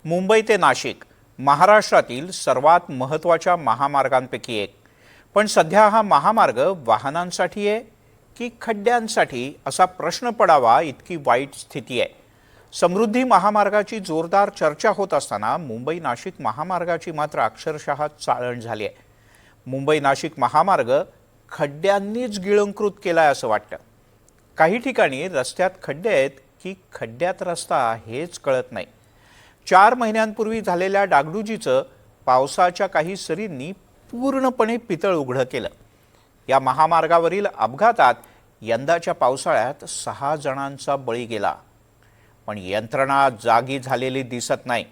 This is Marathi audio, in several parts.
मुंबई ते नाशिक महाराष्ट्रातील सर्वात महत्त्वाच्या महामार्गांपैकी एक। पण सध्या हा महामार्ग वाहनांसाठी आहे की खड्ड्यांसाठी असा प्रश्न पडावा इतकी वाईट स्थिती आहे। समृद्धी महामार्गाची जोरदार चर्चा होत असताना मुंबई नाशिक महामार्गाची मात्र अक्षरशः चाळण झाली आहे। मुंबई नाशिक महामार्ग खड्ड्यांनीच गिळंकृत केलाय असं वाटतं। काही ठिकाणी रस्त्यात खड्डे आहेत की खड्ड्यात रस्ता हेच कळत नाही। 4 महिन्यांपूर्वी झालेल्या डागडुजीचं पावसाच्या काही सरींनी पूर्णपणे पितळ उघडं केलं। या महामार्गावरील अपघातात यंदाच्या पावसाळ्यात 6 जणांचा बळी गेला, पण यंत्रणा जागी झालेली दिसत नाही।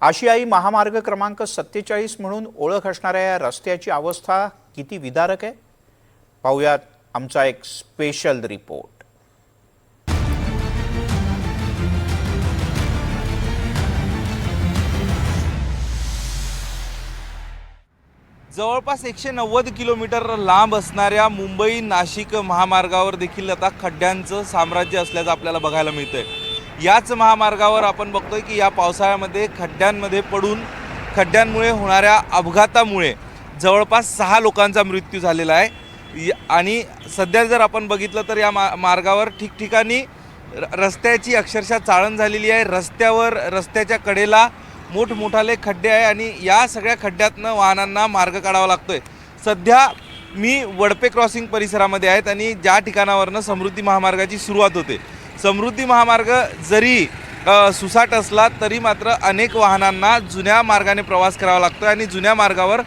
आशियाई महामार्ग क्रमांक 47 म्हणून ओळख असणाऱ्या या रस्त्याची अवस्था किती विदारक आहे, पाहूयात आमचा एक स्पेशल रिपोर्ट। जवळपास 190 किलोमीटर लांब असणाऱ्या मुंबई नाशिक महामार्गावर देखील आता खड्ड्यांचं साम्राज्य असल्याचं आपल्याला बघायला मिळतंय। याच महामार्गावर आपण बघतोय की या पावसाळ्यामध्ये खड्ड्यांमध्ये पडून खड्ड्यांमुळे होणाऱ्या अपघातामुळे जवळपास 6 लोकांचा मृत्यू झालेला आहे। आणि सध्या जर आपण बघितलं तर या मार्गावर ठिकठिकाणी रस्त्याची अक्षरशः चाळण झालेली आहे। रस्त्याच्या कडेला मोठमोठाले खड्डे आहे आणि या सगळ्या खड्ड्यातनं वाहनांना मार्ग काढावा लागतोय। सध्या मी वडपे क्रॉसिंग परिसरामध्ये आहेत आणि ज्या ठिकाणावरनं समृद्धी महामार्गाची सुरुवात होते। समृद्धी महामार्ग जरी सुसाट असला तरी मात्र अनेक वाहनांना जुन्या मार्गाने प्रवास करावा लागतोय आणि जुन्या मार्गावर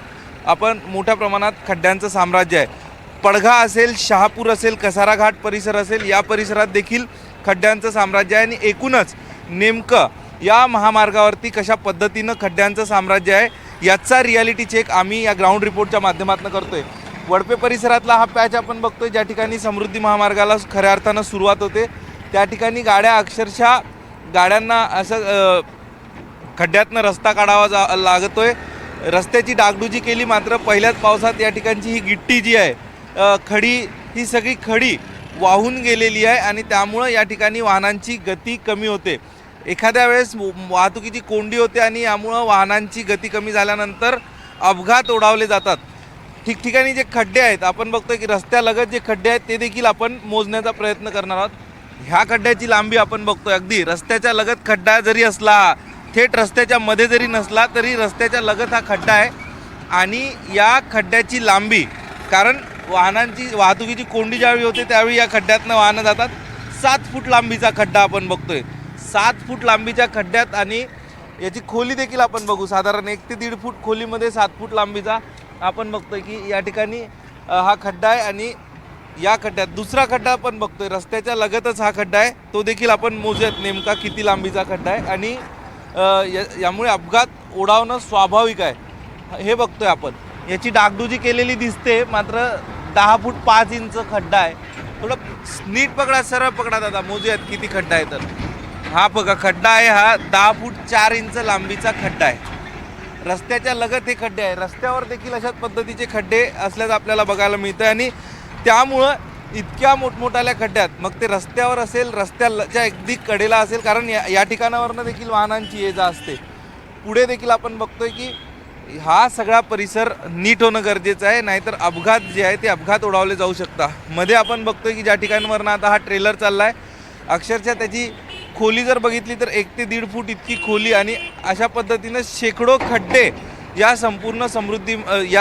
आपण मोठ्या प्रमाणात खड्ड्यांचं साम्राज्य आहे। पडघा असेल, शहापूर असेल, कसारा घाट परिसर असेल, या परिसरात देखील खड्ड्यांचं साम्राज्य आहे। आणि एकूणच नेमकं या महामार्गावरती कशा पद्धतीनं खड्ड्यांचं साम्राज्य आहे याचा रियालिटी चेक आम्ही या ग्राउंड रिपोर्टच्या माध्यमातून करतोय। वडपे परिसरातला हा पॅच आपण बघतोय ज्या ठिकाणी समृद्धी महामार्गाला खऱ्या अर्थानं सुरुवात होते। त्या ठिकाणी गाड्यांना असं खड्ड्यातनं रस्ता काढावा लागतोय। रस्त्याची डागडुजी केली मात्र पहिल्याच पावसात या ठिकाणची ही गिट्टी जी आहे खडी, ही सगळी खडी वाहून गेलेली आहे आणि त्यामुळं या ठिकाणी वाहनांची गती कमी होते। एखाद्या वेळेस वाहतुकीची कोंडी होते आणि यामुळं वाहनांची गती कमी झाल्यानंतर अपघात ओढावले जातात। ठिकठिकाणी जे खड्डे आहेत आपण बघतोय की रस्त्यालगत जे खड्डे आहेत ते देखील आपण मोजण्याचा प्रयत्न करणार आहोत। ह्या खड्ड्याची लांबी आपण बघतोय, अगदी रस्त्याच्या लगत खड्डा जरी असला, थेट रस्त्याच्या मध्ये जरी नसला तरी रस्त्याच्या लगत हा खड्डा आहे। आणि या खड्ड्याची लांबी, कारण वाहतुकीची कोंडी ज्यावेळी होते त्यावेळी या खड्ड्यातनं वाहनं जातात। 7 फूट लांबीचा खड्डा आपण बघतोय, 7 फूट लांबीच्या खड्ड्यात। आणि याची खोली देखील आपण बघू, साधारण 1 ते 1.5 फूट खोलीमध्ये 7 फूट लांबीचा आपण बघतोय की या ठिकाणी हा खड्डा आहे। आणि या खड्ड्यात दुसरा खड्डा आपण बघतोय, रस्त्याच्या लगतच हा खड्डा आहे, तो देखील आपण मोजूयात नेमका किती लांबीचा खड्डा आहे। आणि यामुळे अपघात ओढावणं स्वाभाविक आहे हे बघतोय आपण। याची डागडुजी केलेली दिसते मात्र 10 फूट 5 इंच खड्डा आहे। थोडं नीट पकडा, सरळ पकडा दादा, मोजूयात किती खड्डा आहे। तर हा बघा खड्डा आहे, हा 10 फूट 4 इंच लांबीचा खड्डा आहे। रस्त्याच्या लगत हे खड्डे आहे। रस्त्यावर देखील अशाच पद्धतीचे खड्डे असल्याचं आपल्याला बघायला मिळतं आणि त्यामुळं इतक्या मोठमोठ्या खड्ड्यात, मग ते रस्त्यावर असेल, रस्त्याच्या अगदी कडेला असेल, कारण या ठिकाणावरनं देखील वाहनांची ये जा असते। पुढे देखील आपण बघतोय की हा सगळा परिसर नीट होणं गरजेचं आहे, नाहीतर अपघात जे आहे ते अपघात ओढावले जाऊ शकतात। मध्ये आपण बघतोय की ज्या ठिकाणावरनं आता हा ट्रेलर चालला आहे, अक्षरशः त्याची खोली जर बघितली तर 1 ते 1.5 फूट इतकी खोली। आणि अशा पद्धतीनं शेकडो खड्डे या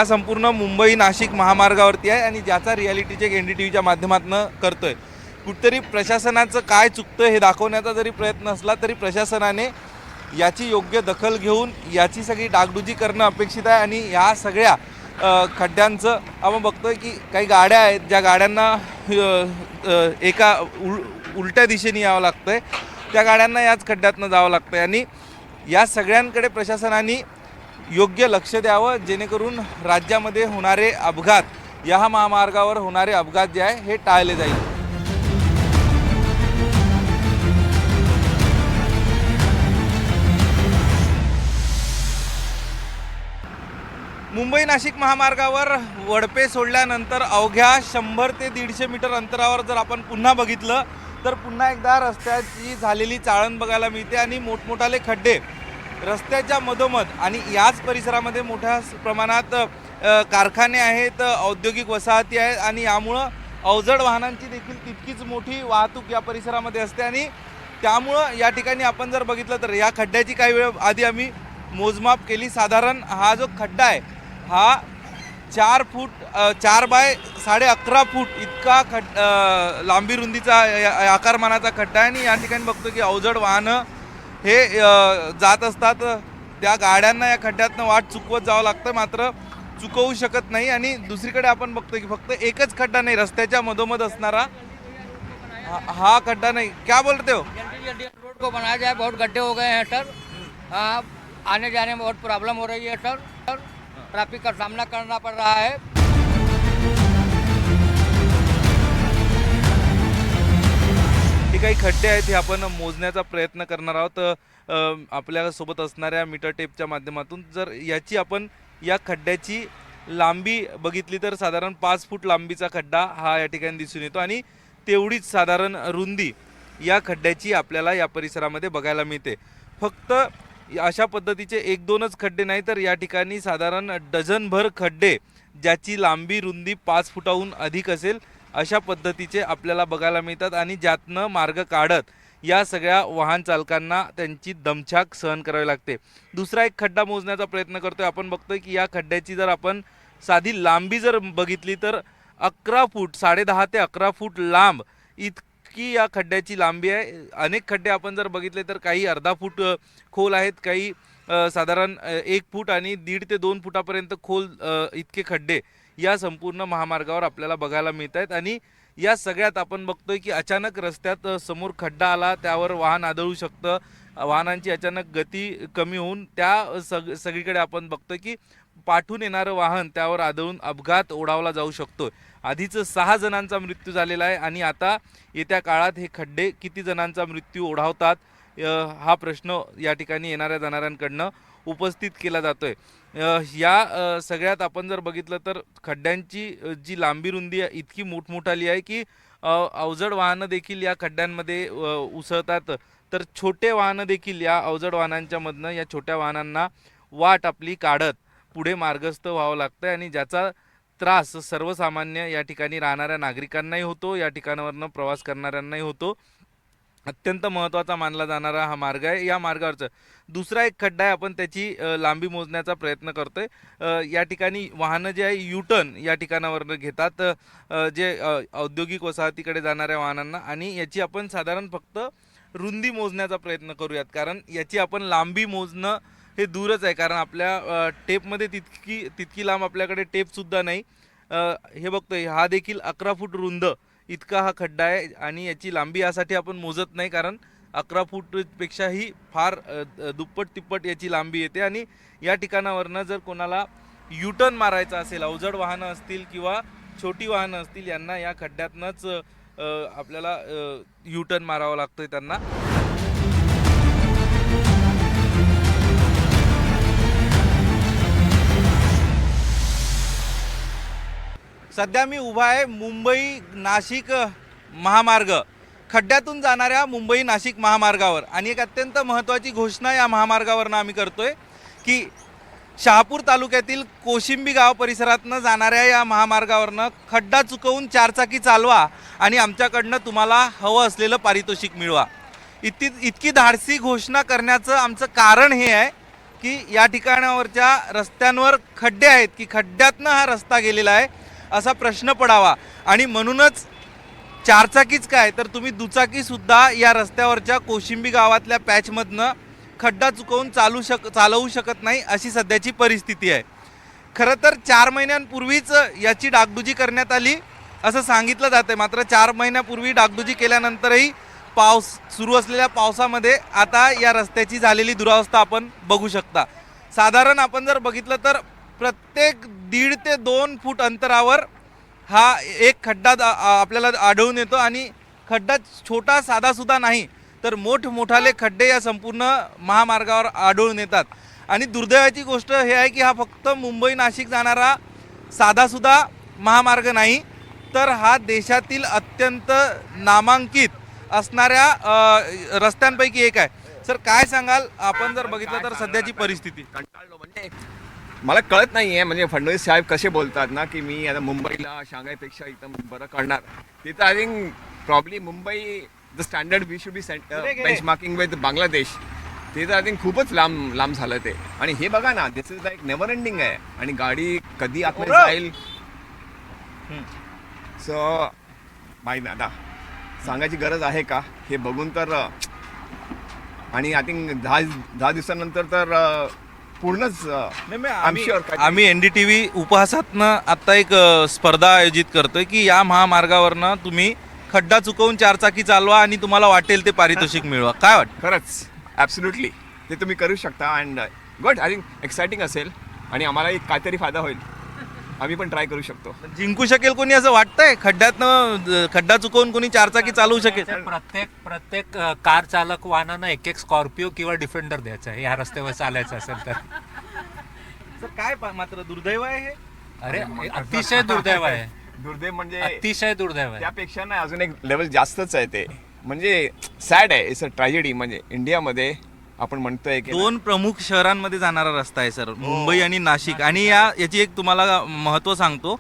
संपूर्ण मुंबई नाशिक महामार्गावरती आहे आणि ज्याचा रियालिटी चेक NDTVच्या माध्यमातून करतोय। कुठतरी प्रशासनाचं काय चुकतं हे दाखवण्याचा जरी प्रयत्न असला तरी प्रशासनाने याची योग्य दखल घेऊन याची सगळी डागडुजी करणं अपेक्षित आहे। आणि या सगळ्या खड्ड्यांचं आपण बघतोय की काही गाड्या आहेत ज्या गाड्यांना एका उलट्या दिशेने यावं लागतंय, त्या गाड्यांना याच खड्ड्यातनं जावं लागतंय। आणि या सगळ्यांकडे प्रशासनाने योग्य लक्ष द्यावं जेणेकरून राज्यामध्ये होणारे अपघात, या महामार्गावर होणारे अपघात जे आहे हे टाळले जाईल। मुंबई नाशिक महामार्गावर वडपे सोडल्यानंतर अवघ्या 100 ते 150 मीटर अंतरावर जर आपण पुन्हा बघितलं तर पुन्हा एकदा रस्त्याची झालेली चाळण बघायला मिळते आणि मोठमोठाले खड्डे रस्त्याच्या मधोमध आणि याच परिसरामध्ये मोठ्या प्रमाणात कारखाने आहेत, औद्योगिक वसाहती आहेत आणि यामुळं अवजड वाहनांची देखील तितकीच मोठी वाहतूक या परिसरामध्ये असते आणि त्यामुळं या ठिकाणी आपण जर बघितलं तर या खड्ड्याची काही वेळ आधी आम्ही मोजमाप केली. साधारण हा जो खड्डा आहे हा 4 बाय 11.5 फूट इतका लांबी रुंदीचा आकारमानाचा खड्डा आहे आणि या ठिकाणी बघतो की अवजड वाहनं हे जात असतात. त्या गाड्यांना या खड्ड्यातनं वाट चुकवत जावं लागतं, मात्र चुकवू शकत नाही. आणि दुसरीकडे आपण बघतो की फक्त एकच खड्डा नाही, रस्त्याच्या मधोमध असणारा हा खड्डा नाही. क्या बोलते हो? रोड को बनाया जाए, बहुत गड्ढे हो गए हैं सर, आने जाने में बहुत प्रॉब्लम हो रही है सर, ट्रैफिक का सामना करना पड़ रहा है. हे काही खड्डे आहेत हे आपण मोजण्याचा प्रयत्न करणार आहोत आपल्या सोबत असणाऱ्या मीटर टेपच्या माध्यमातून. जर याची आपण या खड्ड्याची लांबी बघितली तर साधारण 5 फूट लांबीचा खड्डा हा या ठिकाणी दिसून येतो आणि तेवढीच साधारण रुंदी या खड्ड्याची आपल्याला या परिसरामध्ये बघायला मिळते. फक्त अशा पद्धतीचे 1-2च खड्डे नाही तर या ठिकाणी साधारण डझनभर खड्डे ज्याची लांबी रुंदी 5 फुटाहून अधिक असेल अशा पद्धतीचे आपल्याला बघायला मिळतात आणि ज्यातनं मार्ग काढत या सगळ्या वाहन चालकांना त्यांची दमछाक सहन करावी लागते. दुसरा एक खड्डा मोजण्याचा प्रयत्न करतोय. आपण बघतोय की या खड्ड्याची जर आपण साधी लांबी जर बघितली तर 11 फूट, 10.5 ते 11 फूट लांब इतकी या खड्ड्याची लांबी आहे. अनेक खड्डे आपण जर बघितले तर काही अर्धा फूट खोल आहेत, काही साधारण 1 फूट आणि 1.5 ते 2 फुटापर्यंत खोल इतके खड्डे या संपूर्ण महामार्गावर आपल्याला बघायला मिळत आहेत. आणि या सगळ्यात आपण बघतोय की अचानक रस्त्यात समोर खड्डा आला, त्यावर वाहन आदळू शकतं. वाहनांची अचानक गती कमी होऊन त्या सगळीकडे आपण बघतोय की पाठून येणारं वाहन त्यावर आदळून अपघात ओढावला जाऊ शकतो. आधीच 6 जणांचा मृत्यू झालेला आहे आणि आता येत्या काळात हे खड्डे किती जणांचा मृत्यू ओढावतात हा प्रश्न या ठिकाणी येणाऱ्या जाणाऱ्यांकडनं उपस्थित केला जातोय. या सगळ्यात आपण जर बघितलं तर खड्ड्यांची जी लांबी रुंदी आहे इतकी मोठमोठाली आहे की अवजड वाहनं देखील या खड्ड्यांमध्ये उसळतात. तर छोटे वाहनं देखील या अवजड वाहनांच्या मधनं या छोट्या वाहनांना वाट आपली काढत पुढे मार्गस्थ व्हावं लागतं आणि ज्याचा त्रास सर्वसामान्य या ठिकाणी राहणाऱ्या नागरिकांनाही होतो, या ठिकाणावरनं प्रवास करणाऱ्यांनाही होतो. अत्यंत महत्त्वाचा मानला जाणारा हा मार्ग आहे. या मार्गावरचा दुसरा एक खड्डा आहे, आपण त्याची लांबी मोजण्याचा प्रयत्न करतोय. या ठिकाणी वाहनं जे आहे युटर्न या ठिकाणावरनं घेतात जे औद्योगिक वसाहतीकडे जाणाऱ्या वाहनांना, आणि याची आपण साधारण फक्त रुंदी मोजण्याचा प्रयत्न करूयात कारण याची आपण लांबी मोजणं हे दूरच आहे कारण आपल्या टेपमध्ये तितकी लांब आपल्याकडे टेपसुद्धा नाही. हे बघतोय हा देखील 11 फूट रुंद इतका हा खड्डा आहे आणि याची लांबी यासाठी आपण मोजत नाही कारण 11 फूटपेक्षाही फार दुप्पट तिप्पट याची लांबी येते. आणि या ठिकाणावरनं जर कोणाला युटर्न मारायचा असेल, अवजड वाहनं असतील किंवा छोटी वाहनं असतील, यांना या खड्ड्यातनंच आपल्याला युटर्न मारावं लागतोय त्यांना. सध्या मी उभा आहे मुंबई नाशिक महामार्ग, खड्ड्यातून जाणाऱ्या मुंबई नाशिक महामार्गावर, आणि एक अत्यंत महत्त्वाची घोषणा या महामार्गावरनं आम्ही करतोय की शहापूर तालुक्यातील कोशिंबी गाव परिसरातनं जाणाऱ्या या महामार्गावरनं खड्डा चुकवून 4 चाकी चालवा आणि आमच्याकडनं तुम्हाला हवं असलेलं पारितोषिक मिळवा. इतकी धाडसी घोषणा करण्याचं आमचं कारण हे आहे की या ठिकाणावरच्या रस्त्यांवर खड्डे आहेत की खड्ड्यातनं हा रस्ता गेलेला आहे असा प्रश्न पडावा, आणि म्हणूनच 4 चाकीच काय तर तुम्ही दुचाकीसुद्धा या रस्त्यावरच्या कोशिंबी गावातल्या पॅचमधनं खड्डा चुकवून चालवू शकत नाही अशी सध्याची परिस्थिती आहे. खरं तर 4 महिन्यांपूर्वीच याची डागडुजी करण्यात आली असं सांगितलं जातं, मात्र 4 महिन्यापूर्वी डागडुजी केल्यानंतरही सुरू असलेल्या पावसामध्ये आता या रस्त्याची झालेली दुरावस्था आपण बघू शकता. साधारण आपण जर बघितलं तर प्रत्येक 1.5 ते 2 फूट अंतरावर हा एक खड्डा आपल्याला आढळून येतो, आणि खड्डा छोटा साधासुद्धा नाही तर मोठमोठाले खड्डे या संपूर्ण महामार्गावर आढळून येतात. आणि दुर्दैवाची गोष्ट हे आहे की हा फक्त मुंबई नाशिक जाणारा साधासुद्धा महामार्ग नाही, तर हा देशातील अत्यंत नामांकित असणाऱ्या रस्त्यांपैकी एक आहे. सर काय सांगाल, आपण जर बघितलं तर सध्याची परिस्थिती? कंटाळलो म्हणजे मला कळत नाही आहे, म्हणजे फडणवीस साहेब कसे बोलतात ना की मी आता मुंबईला शांघायपेक्षा एकदम बरं करणार. तिथं I think probably Mumbai the standard we should be benchmarking with Bangladesh, ते तर आय थिंक खूपच लांब लांब झालं ते. आणि हे बघा ना, दिस इज लाईक नेव्हर एंडिंग आहे आणि गाडी कधी आतमध्ये जाईल. सो माहीत नाही आता सांगायची गरज आहे का हे बघून तर. आणि आय थिंक 10 दिवसानंतर तर पूर्णच आम्ही NDTV उपहासातनं आता एक स्पर्धा आयोजित करतोय की या महामार्गावरनं तुम्ही खड्डा चुकवून चारचाकी चालवा आणि तुम्हाला वाटेल ते पारितोषिक मिळवा. काय वाटतं? खरंच ॲब्सोल्युटली ते तुम्ही करू शकता. And good, I think exciting असेल आणि आम्हाला एक काहीतरी फायदा होईल. आम्ही पण ट्राय करू शकतो. जिंकू शकेल कोणी असं वाटतंय? खड्ड्यातनं खड्डा चुकवून कोणी चारचाकी चालवू शकेल? प्रत्येक कार चालक वाहनानं एक स्कॉर्पिओ किंवा डिफेंडर द्यायचा आहे या रस्त्यावर चालायचं असेल तर. सर काय मात्र दुर्दैव आहे हे. अरे अतिशय दुर्दैव आहे, दुर्दैव म्हणजे अतिशय दुर्दैव आहे. त्यापेक्षा ना अजून एक लेवल जास्तच आहे ते. म्हणजे सॅड आहे, इट्स अ ट्रॅजेडी. म्हणजे इंडियामध्ये आपण म्हणतोय की 2 प्रमुख शहरांमध्ये जाणारा रस्ता आहे सर, मुंबई आणि नाशिक. आणि याची एक तुम्हाला महत्त्व सांगतो,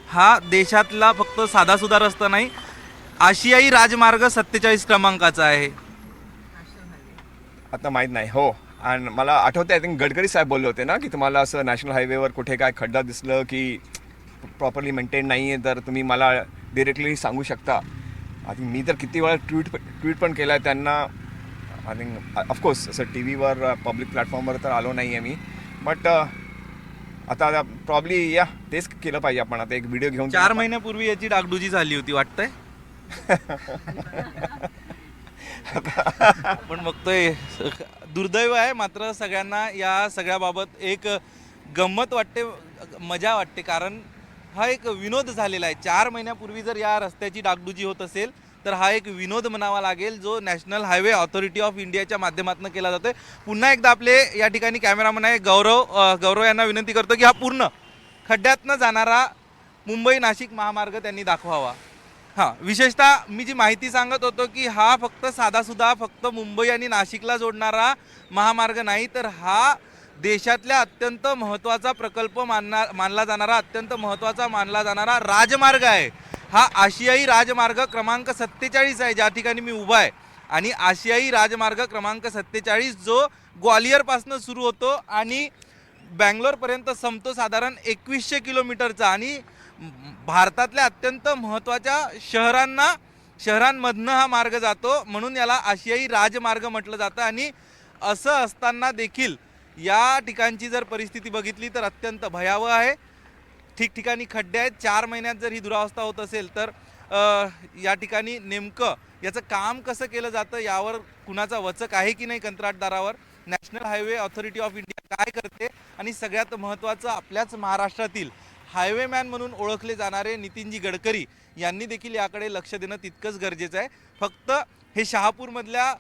हा देशातला फक्त साधासुधा रस्ता नाही, आशियाई राजमार्ग 47 क्रमांकाचा आहे. आता माहीत नाही. हो, आणि मला आठवतं आय थिंक गडकरी साहेब बोलले होते ना की तुम्हाला असं नॅशनल हायवेवर कुठे काय खड्डा दिसलं की प्रॉपरली मेंटेन नाही आहे तर तुम्ही मला डिरेक्टली सांगू शकता. आय थिंक मी तर किती वेळा ट्विट पण केला आहे त्यांना. आय थिंक ऑफकोर्स असं टी व्हीवर पब्लिक प्लॅटफॉर्मवर तर आलो नाही आहे मी. बट आता प्रॉब्ली या तेच केलं पाहिजे आपण. आता एक व्हिडिओ घेऊन 4 महिन्यापूर्वी याची डागडुजी झाली होती वाटतंय. पण बघतोय दुर्दैव आहे. मात्र सगळ्यांना या सगळ्याबाबत एक गंमत वाटते, मजा वाटते, कारण हा एक विनोद झालेला आहे. 4 महिन्यापूर्वी जर या रस्त्याची डागडुजी होत असेल तर हा एक विनोद म्हणावा लागेल, जो नॅशनल हायवे ऑथॉरिटी ऑफ इंडियाच्या माध्यमातून केला जातोय. पुन्हा एकदा आपले या ठिकाणी कॅमेरामन आहे गौरव यांना विनंती करतो की हा पूर्ण खड्ड्यातनं जाणारा मुंबई नाशिक महामार्ग त्यांनी दाखवावा. हां, विशेषतः मी जी माहिती सांगत होतो की हा फक्त साधासुधा फक्त मुंबई आणि नाशिकला जोडणारा महामार्ग नाही, तर हा देशातल्या अत्यंत महत्त्वाचा प्रकल्प मानला जाणारा, अत्यंत महत्त्वाचा मानला जाणारा राजमार्ग आहे. हा आशियाई राजमार्ग क्रमांक 47 आहे, ज्या ठिकाणी मी उभा आहे. आणि आशियाई राजमार्ग क्रमांक 47 जो ग्वालियरपासून सुरू होतो आणि बँगलोरपर्यंत संपतो, साधारण 2100 किलोमीटरचा. आणि भारतातल्या अत्यंत महत्त्वाच्या शहरांमधनं हा मार्ग जातो, म्हणून याला आशियाई राजमार्ग म्हटलं जातं. आणि असं असताना देखील या ठिकाणची जर परिस्थिती बघितली तर अत्यंत भयावह आहे. ठिकठिकाणी खड्डे आहेत. 4 महिन्यात जर ही दुरावस्था होत असेल तर या ठिकाणी नेमकं याचं काम कसं केलं जातं यावर कुणाचा वचक आहे की नाही कंत्राटदारावर, national highway authority of India काय करते, आणि सगळ्यात महत्त्वाचं आपल्याच महाराष्ट्रातील हायवेमॅन म्हणून ओळखले जाणारे नितीनजी गडकरी यांनी देखील याकडे लक्ष देणं तितकंच गरजेचं आहे. फक्त हे शहापूरमधल्या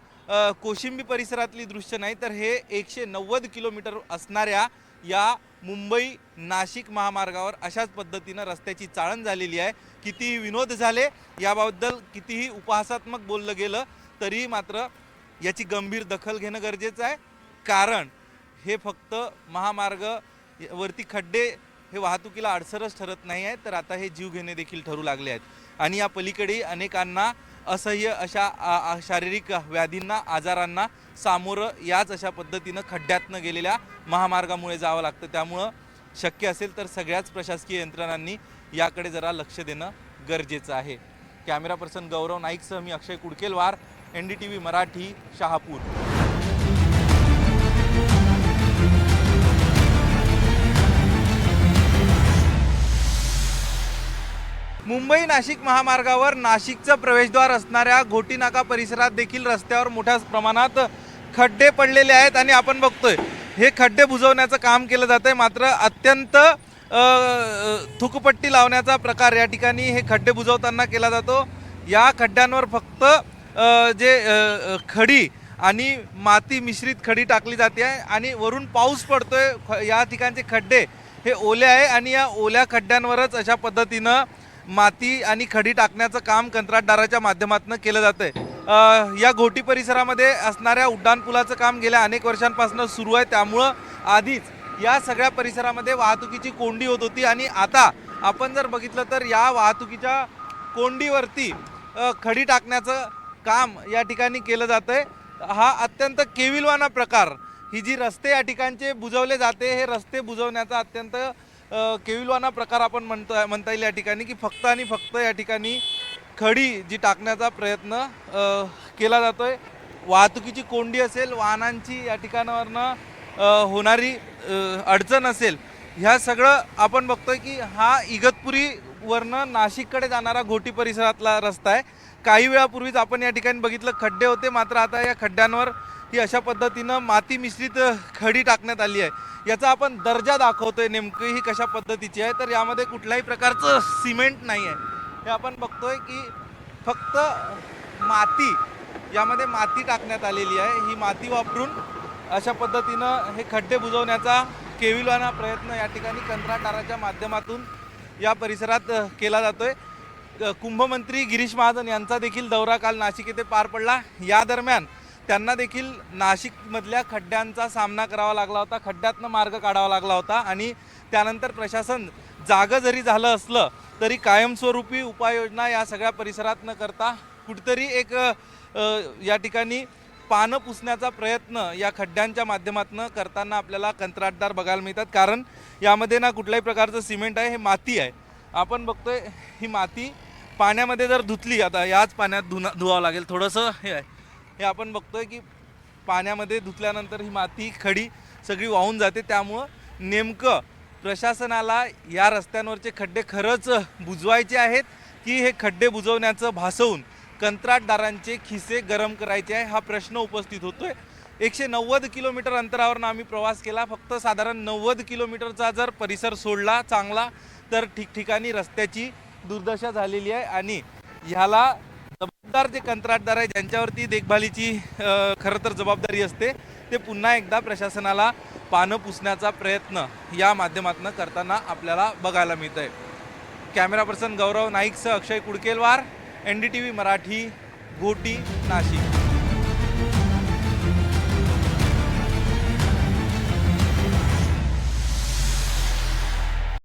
कोशिंबी परिसरातली दृश्य नाही, तर हे 190 किलोमीटर असणाऱ्या या मुंबई नाशिक महामार्गावर अशाच पद्धतीनं रस्त्याची चाळण झालेली आहे. कितीही विनोद झाले, याबद्दल कितीही उपहासात्मक बोललं गेलं तरी मात्र याची गंभीर दखल घेणं गरजेचं आहे. कारण हे फक्त महामार्ग वरती खड्डे हे वाहतुकीला अडसरच ठरत नाही आहे, तर आता हे जीव घेणे देखील ठरू लागले आहेत. आणि या पलीकडे अनेकांना असह्य अशा शारीरिक व्याधींना, आजारांना सामोरं याच अशा पद्धतीनं खड्ड्यातनं गेलेल्या महामार्गामुळे जावं लागतं. त्यामुळं शक्य असेल तर सगळ्याच प्रशासकीय यंत्रणांनी याकडे जरा लक्ष देणं गरजेचं आहे. कॅमेरा पर्सन गौरव नाईकसह मी अक्षय कुडकेलवार, NDTV मराठी, शहापूर. मुंबई नाशिक महामार्गावर नाशिकचं प्रवेशद्वार असणाऱ्या घोटी नाका परिसरात देखील रस्त्यावर मोठ्या प्रमाणात खड्डे पडलेले आहेत. आणि आपण बघतोय हे खड्डे बुजवण्याचं काम केलं जात आहे, मात्र अत्यंत थुकपट्टी लावण्याचा प्रकार या ठिकाणी हे खड्डे बुजवताना केला जातो. या खड्ड्यांवर फक्त खडी आणि माती मिश्रित खडी टाकली जाते आहे आणि वरून पाऊस पडतोय. या ठिकाणचे खड्डे हे ओले आहे आणि या ओल्या खड्ड्यांवरच अशा पद्धतीनं माती आणि खडी टाकण्याचं काम कंत्राटदाराच्या माध्यमातून केलं जातं आहे. या घोटी परिसरामध्ये असणाऱ्या उड्डाणपुलाचं काम गेल्या अनेक वर्षांपासून सुरू आहे, त्यामुळं आधीच या सगळ्या परिसरामध्ये वाहतुकीची कोंडी होत होती आणि आता आपण जर बघितलं तर या वाहतुकीच्या कोंडीवरती खडी टाकण्याचं काम या ठिकाणी केलं जातं आहे. हा अत्यंत केविलवाणा प्रकार, ही जी रस्ते या ठिकाणचे बुजवले जाते, हे रस्ते बुजवण्याचा अत्यंत केविलवाणा प्रकार आपण म्हणता येईल या ठिकाणी, की फक्त आणि फक्त या ठिकाणी खडी जी टाकण्याचा प्रयत्न केला जातोय. वाहतुकीची कोंडी असेल, वाहनांची या ठिकाणावरनं होणारी अडचण असेल, ह्या सगळं आपण बघतोय की हा इगतपुरीवरनं नाशिककडे जाणारा घोटी परिसरातला रस्ता आहे. काही वेळापूर्वीच आपण या ठिकाणी बघितलं खड्डे होते, मात्र आता या खड्ड्यांवर ही अशा पद्धतीनं माती मिश्रित खडी टाकण्यात आली आहे. याचा आपण दर्जा दाखवतोय नेमकी ही कशा पद्धतीची आहे. तर यामध्ये कुठल्याही प्रकारचं सिमेंट नाही आहे, हे आपण बघतोय की फक्त माती, यामध्ये माती टाकण्यात आलेली आहे. ही माती वापरून अशा पद्धतीनं हे खड्डे बुजवण्याचा केविलवाणा प्रयत्न या ठिकाणी कंत्राटदाराच्या माध्यमातून या परिसरात केला जातोय. कुंभमंत्री गिरीश महाजन यांचा देखील दौरा काल नाशिक येथे पार पडला. या दरम्यान त्यांना देखील नाशिकमधल्या खड्ड्यांचा सामना करावा लागला होता, खड्ड्यातनं मार्ग काढावा लागला होता आणि त्यानंतर प्रशासन जागं जरी झालं असलं तरी कायमस्वरूपी उपाययोजना या सगळ्या परिसरात न करता कुठेतरी एक या ठिकाणी पानं पुसण्याचा प्रयत्न या खड्ड्यांच्या माध्यमातून करताना आपल्याला कंत्राटदार बघायला मिळतात. कारण यामध्ये ना कुठल्याही प्रकारचं सिमेंट आहे, हे माती आहे. आपण बघतोय ही माती पाण्यामध्ये जर धुतली, आता याच पाण्यात धुवावं लागेल थोडंसं, हे आपण बघतोय की पाण्यामध्ये धुतल्यानंतर ही माती खडी सगळी वाहून जाते. त्यामुळं नेमकं प्रशासनाला या रस्त्यांवरचे खड्डे खरंच बुजवायचे आहेत की हे खड्डे बुजवण्याचं भासवून कंत्राटदारांचे खिसे गरम करायचे आहे, हा प्रश्न उपस्थित होतोय. 190 किलोमीटर अंतरावरनं आम्ही प्रवास केला. फक्त साधारण 90 किलोमीटरचा जर परिसर सोडला चांगला तर ठिकठिकाणी रस्त्याची दुर्दशा झालेली आहे आणि ह्याला जबाबदार जे कंत्राटदार आहे, ज्यांच्यावरती देखभालीची खरं तर जबाबदारी असते, ते पुन्हा एकदा प्रशासनाला पानं पुसण्याचा प्रयत्न या माध्यमातून करताना आपल्याला बघायला मिळत आहे. कॅमेरा पर्सन गौरव नाईकसह अक्षय कुडकेलवार, NDTV मराठी, घोटी, नाशिक.